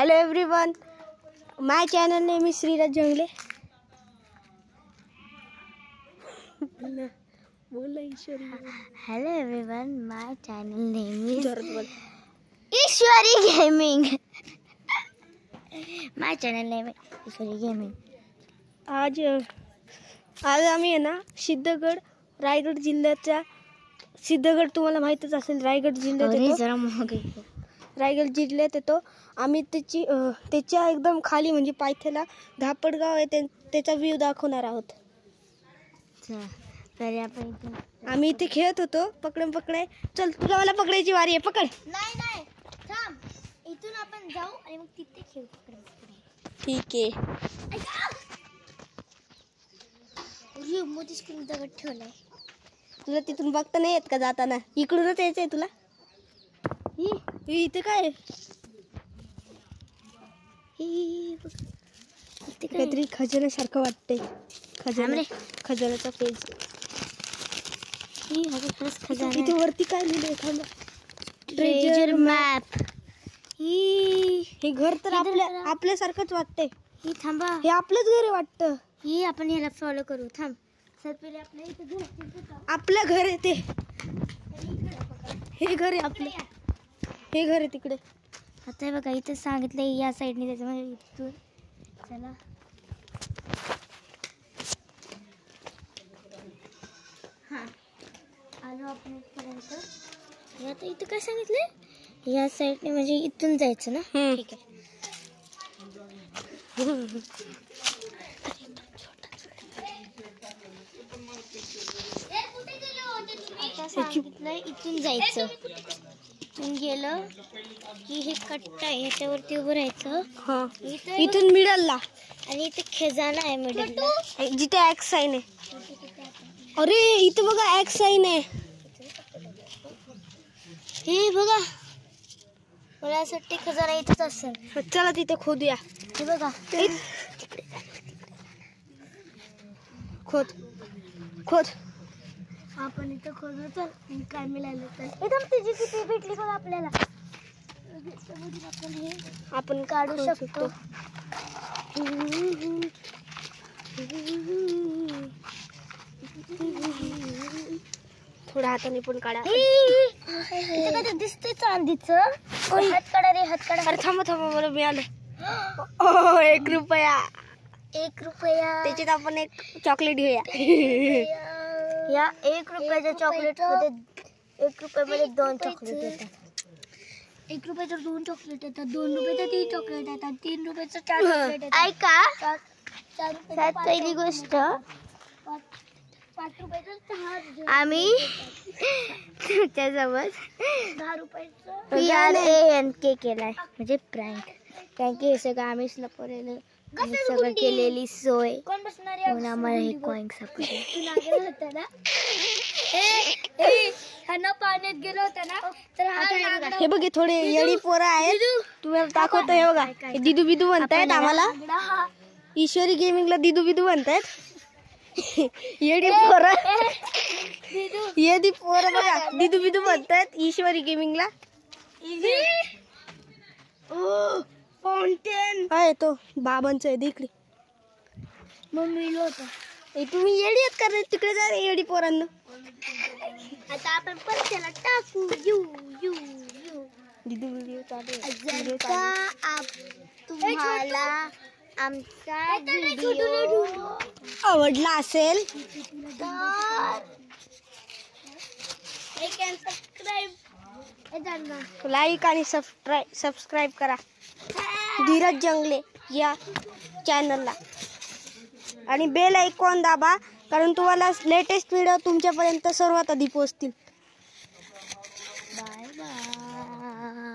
Hello everyone, my channel name is Sriraj Jangle. Hello everyone, my channel name is Ishwari Gaming. My channel name is Ishwari Gaming. आज आम्ही आहे ना सिद्धगड रायगड जिल्ह्याच्या सिद्धगड तुम्हाला माहितच असेल रायगड जिल्ह्यात येतो. रायगड जिल्ह्यात येतो. आम्ही त्याच्या एकदम खाली म्हणजे पायथ्याला धापडगाव आहे त्याचा व्ह्यू दाखवणार आहोत. आम्ही इथे खेळत होतो पकडम पकडाय. चल तुला मला पकडायची वारी आहे. पकड. नाही थांब, इथून आपण जाऊ आणि मग तिथे खेळू. ठीक आहे. मोठी स्क्रीन दगड ठेवलाय. तुला तिथून बघता नाही येत का जाताना? इकडूनच यायचंय तुला. इथे काय काहीतरी खजान्यासारखं वाटतंय. खजान्याचा पेज. इथे वरती काय लिहिलंय? थांबा. Treasure map. हे घर तर आपल्यासारखंच वाटतंय. ही थांबा, हे आपलंच घर आहे वाटतं. ही आपण याला फॉलो करू. थांब सर, पहिले आपलं घर आहे ते. हे घर आहे आपलं. हे घर आहे तिकडे. आता हे बघा इथे सांगितलंय या साईडने त्याच्यामध्ये इथून चला. हां आलो आपण इथपर्यंत. आता इथं काय सांगितलंय? या साईडने म्हणजे इथून जायचं ना. ठीक आहे. आता सांगितलंय इथून जायचं. इथून गेलं की हे कट्टा आहे, ह्याच्यावरती उभं राहायचं. इथून मिडलला आणि इथे खजाना आहे मिडलला, जिथे एक्स साइन आहे. अरे इथे बघा एक्स साइन आहे. हे बघा, मला असं वाटतं खजाना इथेच असेल. चला तिथे खोदूया. हे बघा खोद. आपण इथं खोदू. चल काय मिळालं तर एकदम त्याची किती भेटली बघा आपल्याला. आपण काढू शकतो. थोडा हाताने पण काढा. इथं दिसतंय चांदीचं. हात काढा रे, हात काढा. अरे थांबा मला मिळालं. 1 रुपया. 1 रुपया. त्याच्यात आपण एक चॉकलेट घेऊया. या 1 रुपयाच्या चॉकलेट मध्ये 1 रुपयामध्ये 2 चॉकलेट येतात. 1 रुपयाचं 2 चॉकलेट येतात. 2 रुपयाचं 3 चॉकलेट येतात. 3 रुपयाचं 4 चॉकलेट येतात. ऐका, त्यात पहिली गोष्ट 5 रुपयाचं 6 आम्ही तुमच्यासोबत 10 रुपयाचं PRANK केलाय म्हणजे प्रँक. कारण की हे सगळं आम्हीच लपवलेलं, सगळं केलेली सोय. कोण बसणार म्हणून आम्हाला हे कॉइन सापडले. पाण्यात गेलो होता ना तर हे बघ थोडे येडी पोरं आहेत. तुम्हाला दाखवतो. हे बघा दिदू बिदू म्हणतायत आम्हाला. ईश्वरी गेमिंगला दिदू बिदू म्हणतायत. येडी पोरं बघा दिदू बिदू म्हणतायत ईश्वरी गेमिंगला. फाउंटेन आहे तो बाबांचा आहे. इकडे मम्मी होता. तुम्ही येडी आहेत का? तिकडे जा येडी पोरांना. आता आपण परत त्याला टाकू. दिदू व्हिडिओ तुम्हाला आमचा व्हिडिओ आवडला असेल तर लाईक आणि सबस्क्राईब करा धीरज जंगले या चॅनलला. आणि बेल आयकॉन दाबा, कारण तुम्हाला लेटेस्ट व्हिडिओ तुमच्यापर्यंत सर्वात आधी पोहोचतील. Bye bye.